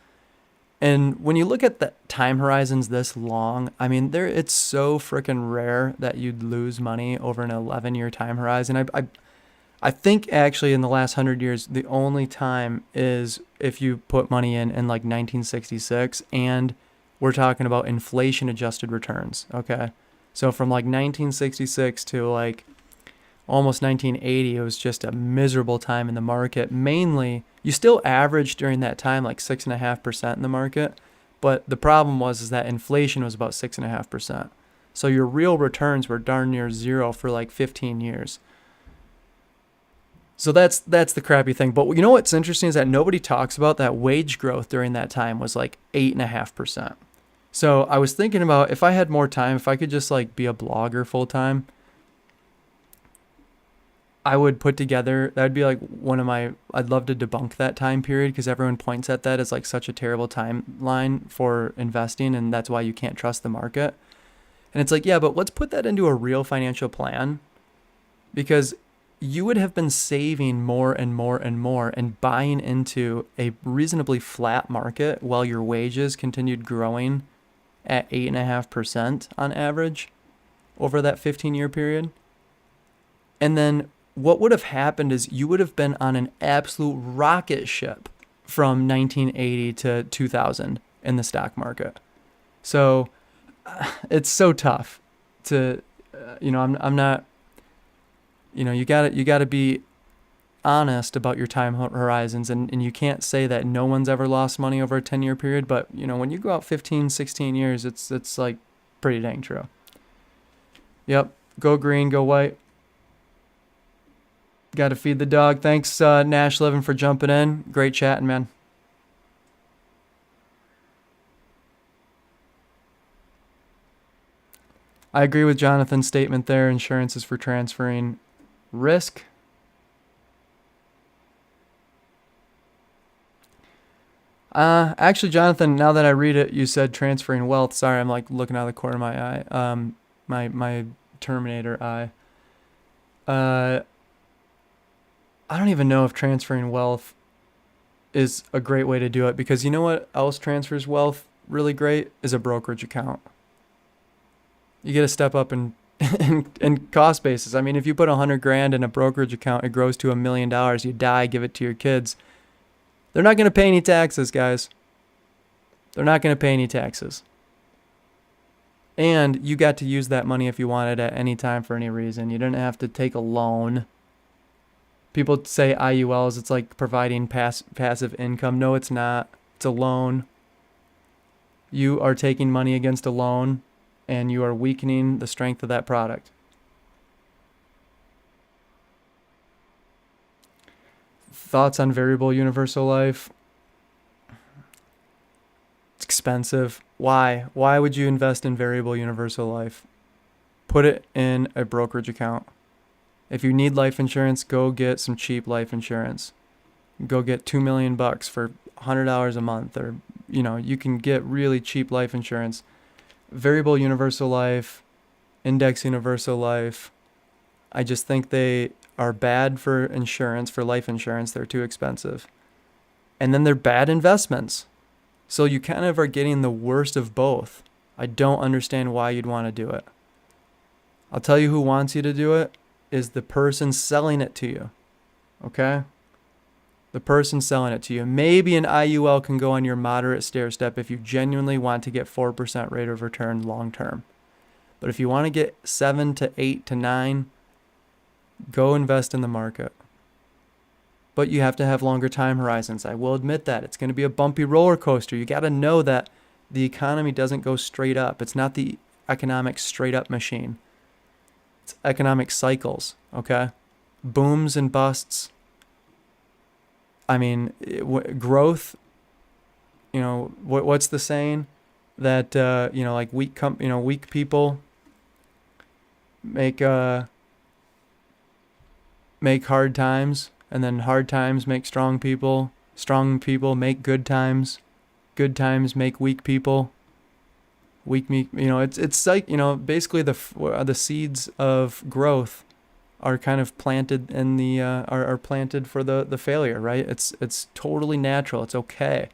And when you look at the time horizons this long, I mean, it's so freaking rare that you'd lose money over an 11-year time horizon. I think actually in the last 100 years, the only time is if you put money in like 1966, and we're talking about inflation adjusted returns. Okay. So from like 1966 to like almost 1980, it was just a miserable time in the market. Mainly, you still averaged during that time like 6.5% in the market, but the problem was that inflation was about 6.5%. So your real returns were darn near zero for like 15 years. So that's the crappy thing. But what's interesting is that nobody talks about that wage growth during that time was like 8.5%. So I was thinking about, if I had more time, if I could just like be a blogger full time, I would put together, that would be like I'd love to debunk that time period, because everyone points at that as like such a terrible timeline for investing, and that's why you can't trust the market. And it's like, yeah, but let's put that into a real financial plan, because you would have been saving more and more and more and buying into a reasonably flat market while your wages continued growing at 8.5% on average over that 15-year period. And then what would have happened is you would have been on an absolute rocket ship from 1980 to 2000 in the stock market. So it's so tough to, I'm not, you gotta be honest about your time horizons, and you can't say that no one's ever lost money over a 10-year period, but when you go out 15, 16 years, it's like pretty dang true. Yep. Go green, go white. Got to feed the dog. Thanks, Nash Living, for jumping in. Great chatting, man. I agree with Jonathan's statement there. Insurance is for transferring risk. Actually, Jonathan, now that I read it, you said transferring wealth. Sorry, I'm like looking out of the corner of my eye. My Terminator eye. I don't even know if transferring wealth is a great way to do it, because you know what else transfers wealth really great is a brokerage account. You get to step up in cost basis. I mean, if you put $100,000 in a brokerage account, it grows to $1 million. You die, give it to your kids. They're not going to pay any taxes, guys. They're not going to pay any taxes. And you got to use that money if you wanted at any time for any reason. You didn't have to take a loan. People say IULs, it's like providing passive income. No, it's not. It's a loan. You are taking money against a loan, and you are weakening the strength of that product. Thoughts on variable universal life? It's expensive. Why? Why would you invest in variable universal life? Put it in a brokerage account. If you need life insurance, go get some cheap life insurance. Go get $2 million for $100 a month, or you can get really cheap life insurance. Variable universal life, index universal life, I just think they are bad for insurance, for life insurance. They're too expensive. And then they're bad investments. So you kind of are getting the worst of both. I don't understand why you'd want to do it. I'll tell you who wants you to do it is the person selling it to you. Okay? The person selling it to you. Maybe an IUL can go on your moderate stair step if you genuinely want to get 4% rate of return long term. But if you want to get 7 to 8 to 9, go invest in the market. But you have to have longer time horizons. I will admit that. It's going to be a bumpy roller coaster. You got to know that the economy doesn't go straight up. It's not the economic straight up machine. It's economic cycles, okay? Booms and busts. I mean, growth, what's the saying? That, like weak people make hard times, and then hard times make strong people make good times make weak people, it's like, basically the seeds of growth are kind of planted in the are planted for the failure, right? It's totally natural. It's okay.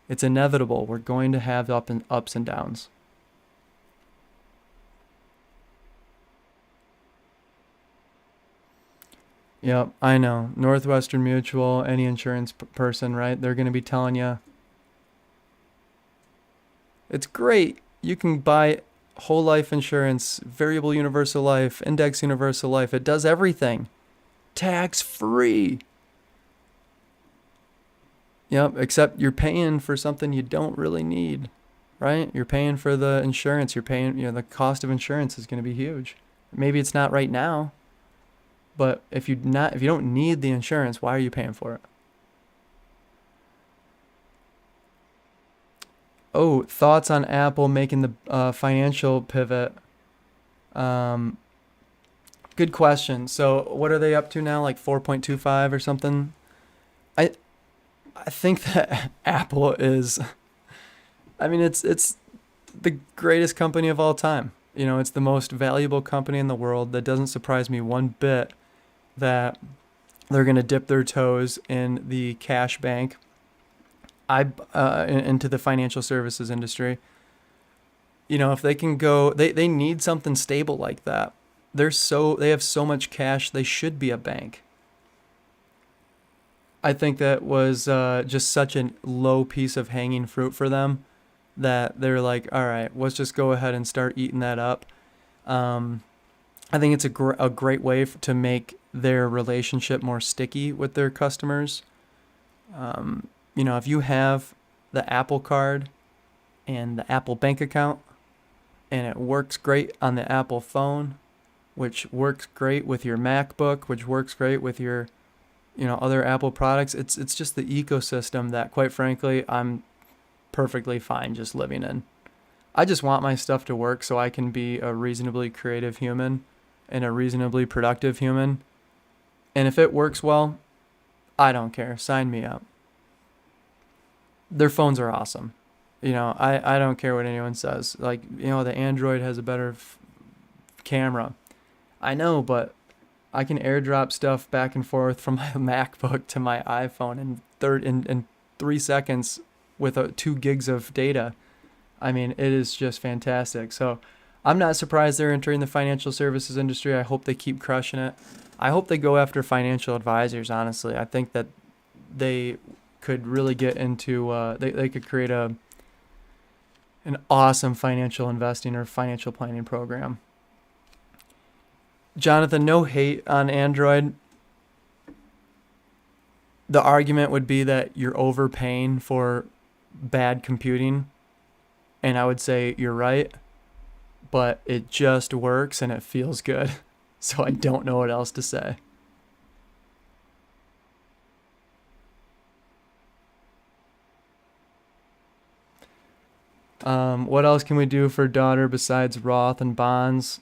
It's inevitable. We're going to have ups and downs. Yep, I know. Northwestern Mutual, any insurance person, right? They're going to be telling you, it's great. You can buy whole life insurance, variable universal life, index universal life. It does everything. Tax free. Yep, except you're paying for something you don't really need, right? You're paying for the insurance. You're paying, the cost of insurance is going to be huge. Maybe it's not right now, but if you don't need the insurance, why are you paying for it? Oh, thoughts on Apple making the financial pivot? Good question. So what are they up to now? Like 4.25 or something? I think that Apple is, it's the greatest company of all time. It's the most valuable company in the world. That doesn't surprise me one bit that they're going to dip their toes in the cash bank, into the financial services industry. if they can go, they need something stable like that. They have so much cash, they should be a bank. I think that was just such a low piece of hanging fruit for them that they're like, all right, let's just go ahead and start eating that up. I think it's a great way to make their relationship more sticky with their customers. If you have the Apple Card and the Apple Bank account, and it works great on the Apple phone, which works great with your MacBook, which works great with your, other Apple products. It's just the ecosystem that, quite frankly, I'm perfectly fine just living in. I just want my stuff to work so I can be a reasonably creative human and a reasonably productive human. And if it works well, I don't care. Sign me up. Their phones are awesome. I don't care what anyone says. Like, the Android has a better camera. I know, but I can airdrop stuff back and forth from my MacBook to my iPhone in 3 seconds with 2 gigs of data. I mean, it is just fantastic. So I'm not surprised they're entering the financial services industry. I hope they keep crushing it. I hope they go after financial advisors, honestly. I think that they could really get into, they could create an awesome financial investing or financial planning program. Jonathan, no hate on Android. The argument would be that you're overpaying for bad computing. And I would say you're right, but it just works and it feels good. So I don't know what else to say. What else can we do for daughter besides Roth and bonds?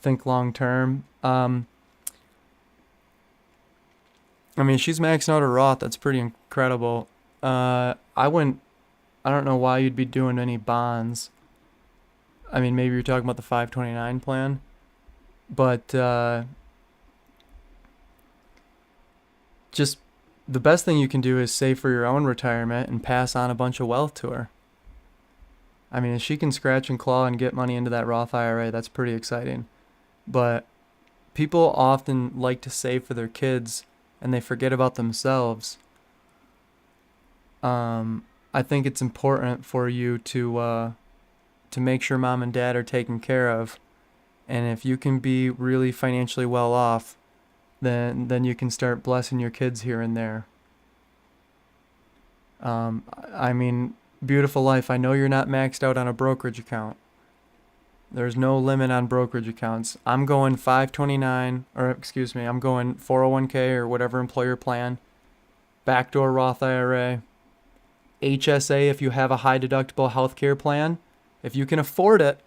Think long term. I mean, she's maxing out her Roth. That's pretty incredible. I don't know why you'd be doing any bonds. I mean, maybe you're talking about the 529 plan, but just the best thing you can do is save for your own retirement and pass on a bunch of wealth to her. I mean, if she can scratch and claw and get money into that Roth IRA, that's pretty exciting. But people often like to save for their kids and they forget about themselves. I think it's important for you to make sure mom and dad are taken care of. And if you can be really financially well off, then you can start blessing your kids here and there. I mean, beautiful life. I know you're not maxed out on a brokerage account. There's no limit on brokerage accounts. I'm going 529, I'm going 401k or whatever employer plan, backdoor Roth IRA, HSA if you have a high deductible healthcare plan. If you can afford it,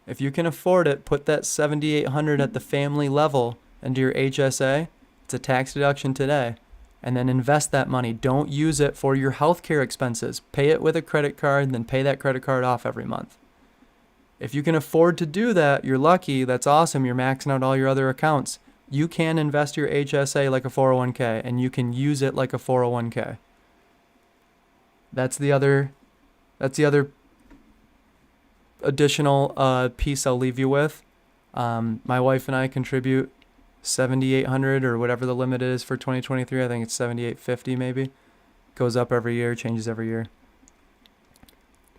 put that $7,800 at the family level into your HSA. It's a tax deduction today. And then invest that money. Don't use it for your healthcare expenses. Pay it with a credit card and then pay that credit card off every month. If you can afford to do that, you're lucky. That's awesome. You're maxing out all your other accounts. You can invest your HSA like a 401k and you can use it like a 401k. That's the other additional piece I'll leave you with. My wife and I contribute $7,800 or whatever the limit is for 2023. I think it's $7,850 maybe. Goes up every year, changes every year.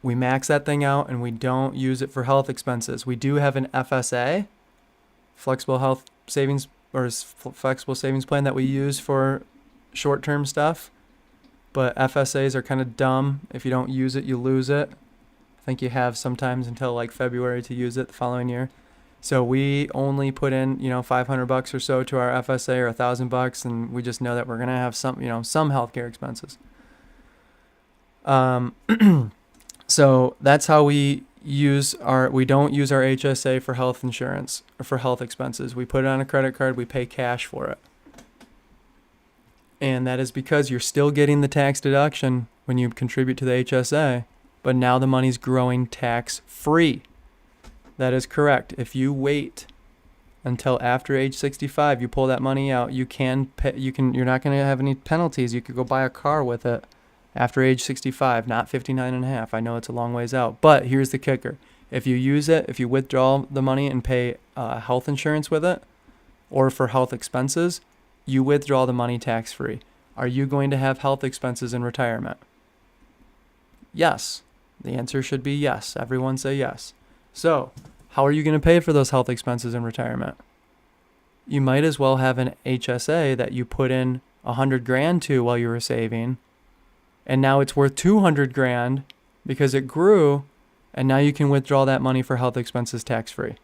We max that thing out and we don't use it for health expenses. We do have an FSA, flexible health savings or flexible savings plan that we use for short-term stuff. But FSAs are kind of dumb. If you don't use it, you lose it. I think you have sometimes until like February to use it the following year. So we only put in, $500 or so to our FSA or $1,000, and we just know that we're gonna have some healthcare expenses. So that's how we don't use our HSA for health insurance or for health expenses. We put it on a credit card. We pay cash for it. And that is because you're still getting the tax deduction when you contribute to the HSA, but now the money's growing tax free. That is correct. If you wait until after age 65, you pull that money out, you can pay, you're not going to have any penalties. You could go buy a car with it after age 65, not 59 and a half. I know it's a long ways out, but here's the kicker. If you use it, if you withdraw the money and pay health insurance with it, or for health expenses, you withdraw the money tax-free. Are you going to have health expenses in retirement? Yes. The answer should be yes. Everyone say yes. So, how are you going to pay for those health expenses in retirement? You might as well have an HSA that you put in 100 grand to while you were saving, and now it's worth 200 grand because it grew, and now you can withdraw that money for health expenses tax-free.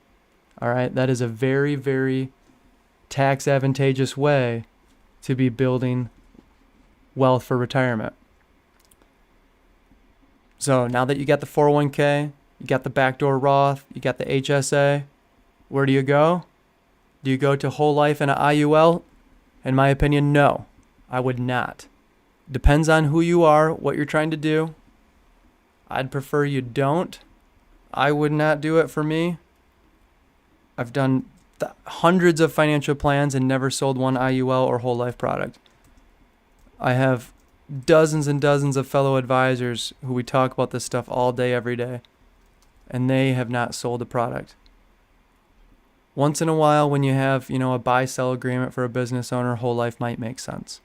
All right, that is a very, very tax advantageous way to be building wealth for retirement. So now that you got the 401k, you got the backdoor Roth, you got the HSA, where do you go? Do you go to whole life and an IUL? In my opinion, no, I would not. Depends on who you are, what you're trying to do. I'd prefer you don't. I would not do it for me. I've done hundreds of financial plans and never sold one IUL or whole life product. I have dozens and dozens of fellow advisors who we talk about this stuff all day, every day, and they have not sold a product. Once in a while, when you have, a buy-sell agreement for a business owner, whole life might make sense.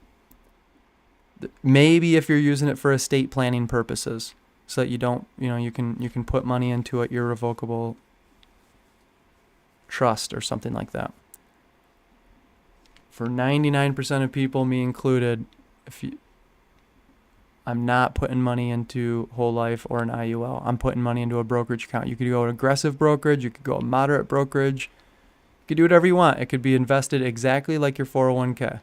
Maybe if you're using it for estate planning purposes, so that you don't, you can put money into an irrevocable trust or something like that. For 99% of people, me included, I'm not putting money into whole life or an IUL. I'm putting money into a brokerage account. You could go an aggressive brokerage. You could go a moderate brokerage. You could do whatever you want. It could be invested exactly like your 401k.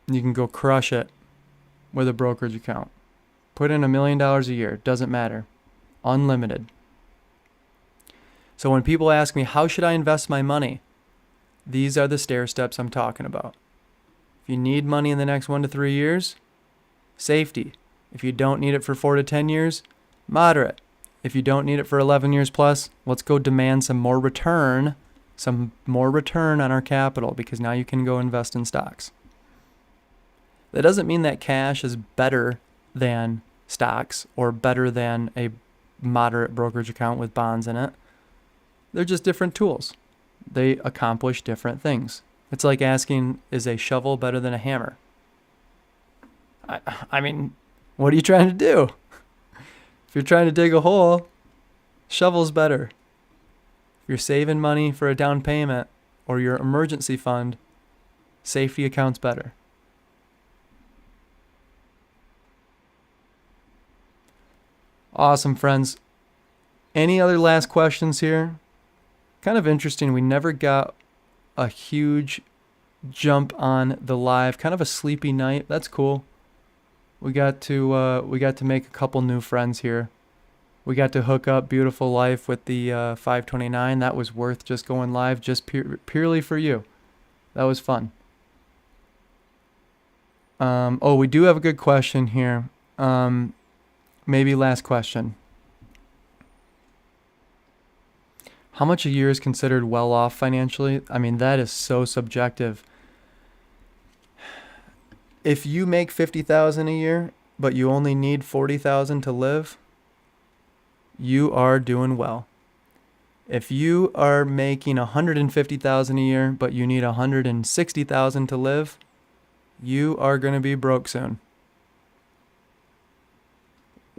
You can go crush it with a brokerage account. Put in $1 million a year. Doesn't matter. Unlimited. So when people ask me, how should I invest my money? These are the stair steps I'm talking about. If you need money in the next 1 to 3 years, safety. If you don't need it for 4 to 10 years, moderate. If you don't need it for 11 years plus, let's go demand some more return on our capital, because now you can go invest in stocks. That doesn't mean that cash is better than stocks or better than a moderate brokerage account with bonds in it. They're just different tools. They accomplish different things. It's like asking, is a shovel better than a hammer? I mean, what are you trying to do? If you're trying to dig a hole, shovel's better. If you're saving money for a down payment or your emergency fund, safety account's better. Awesome, friends. Any other last questions here? Kind of interesting. We never got a huge jump on the live. Kind of a sleepy night. That's cool. We got to make a couple new friends here. We got to hook up Beautiful Life with the 529. That was worth just going live just purely for you. That was fun. We do have a good question here. Maybe last question. How much a year is considered well off financially? I mean, that is so subjective. If you make $50,000 a year, but you only need $40,000 to live, you are doing well. If you are making $150,000 a year, but you need $160,000 to live, you are going to be broke soon.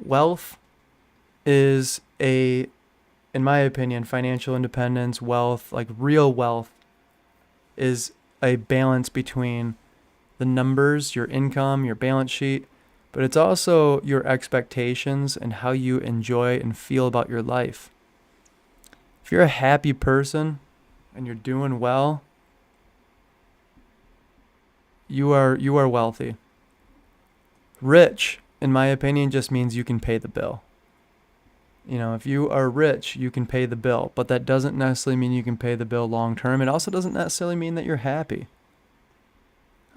Wealth is in my opinion, financial independence, wealth, like real wealth, is a balance between the numbers, your income, your balance sheet, but it's also your expectations and how you enjoy and feel about your life. If you're a happy person and you're doing well, you are wealthy. Rich, in my opinion, just means you can pay the bill. If you are rich, you can pay the bill, but that doesn't necessarily mean you can pay the bill long term. It also doesn't necessarily mean that you're happy.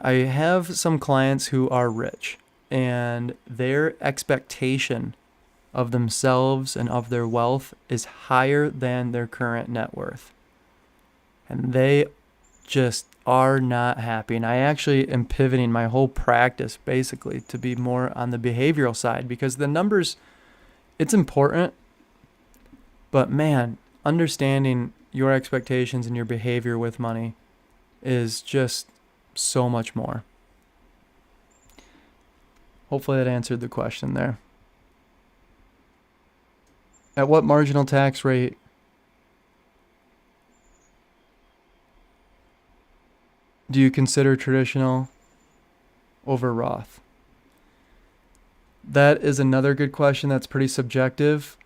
I have some clients who are rich, and their expectation of themselves and of their wealth is higher than their current net worth. And they just are not happy. And I actually am pivoting my whole practice basically to be more on the behavioral side, because the numbers it's important, but man, understanding your expectations and your behavior with money is just so much more. Hopefully that answered the question there. At what marginal tax rate do you consider traditional over Roth? That is another good question that's pretty subjective.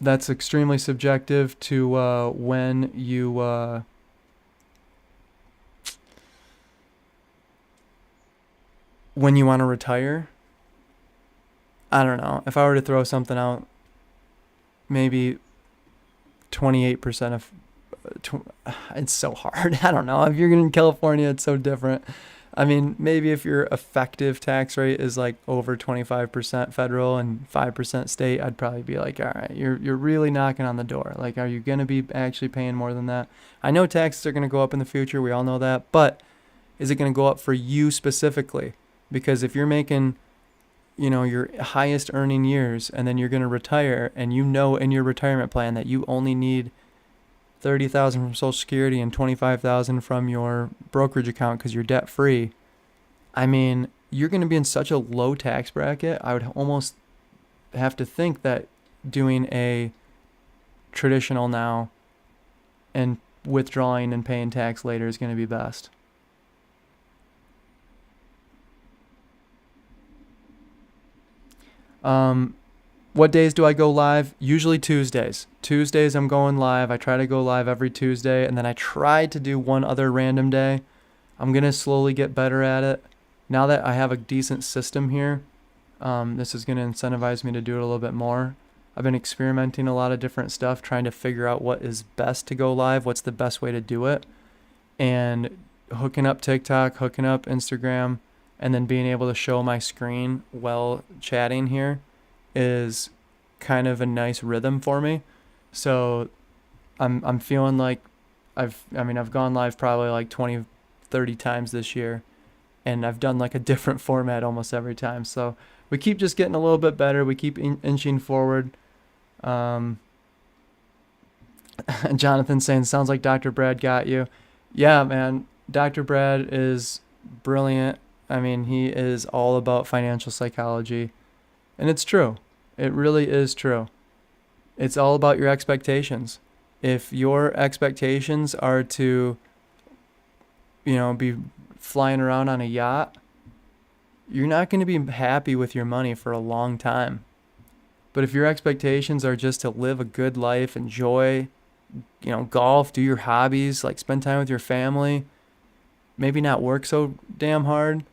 That's extremely subjective to when you want to retire. I don't know. If I were to throw something out, maybe 28% of it's so hard. I don't know. If you're in California, it's so different. I mean, maybe if your effective tax rate is like over 25% federal and 5% state, I'd probably be like, all right, you're really knocking on the door. Like, are you going to be actually paying more than that? I know taxes are going to go up in the future. We all know that. But is it going to go up for you specifically? Because if you're making, your highest earning years and then you're going to retire and you know in your retirement plan that you only need $30,000 from Social Security and $25,000 from your brokerage account because you're debt free. I mean, you're going to be in such a low tax bracket. I would almost have to think that doing a traditional now and withdrawing and paying tax later is going to be best. What days do I go live? Usually Tuesdays. Tuesdays I'm going live. I try to go live every Tuesday, and then I try to do one other random day. I'm going to slowly get better at it. Now that I have a decent system here, this is going to incentivize me to do it a little bit more. I've been experimenting a lot of different stuff, trying to figure out what is best to go live, what's the best way to do it, and hooking up TikTok, hooking up Instagram, and then being able to show my screen while chatting here is kind of a nice rhythm for me. So I'm feeling like I've gone live probably like 20, 30 times this year, and I've done like a different format almost every time. So we keep just getting a little bit better. We keep inching forward. Jonathan saying, sounds like Dr. Brad got you. Yeah, man. Dr. Brad is brilliant. I mean, he is all about financial psychology. And it's true. It really is true. It's all about your expectations. If your expectations are to, be flying around on a yacht, you're not going to be happy with your money for a long time. But if your expectations are just to live a good life, enjoy, golf, do your hobbies, like spend time with your family, maybe not work so damn hard,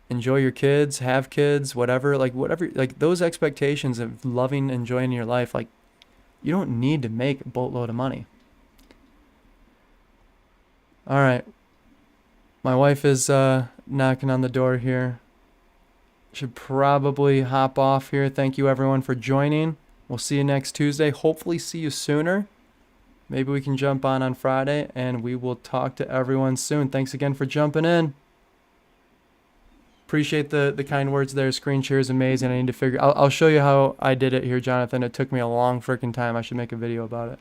enjoy your kids, have kids, whatever, like those expectations of loving, enjoying your life, like you don't need to make a boatload of money. All right. My wife is knocking on the door here. Should probably hop off here. Thank you everyone for joining. We'll see you next Tuesday. Hopefully see you sooner. Maybe we can jump on Friday, and we will talk to everyone soon. Thanks again for jumping in. Appreciate the kind words there. Screen share is amazing. I need to figure. I'll show you how I did it here, Jonathan. It took me a long freaking time. I should make a video about it.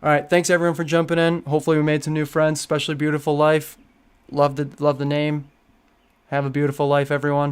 All right. Thanks everyone for jumping in. Hopefully we made some new friends. Especially Beautiful Life. Love the name. Have a beautiful life, everyone.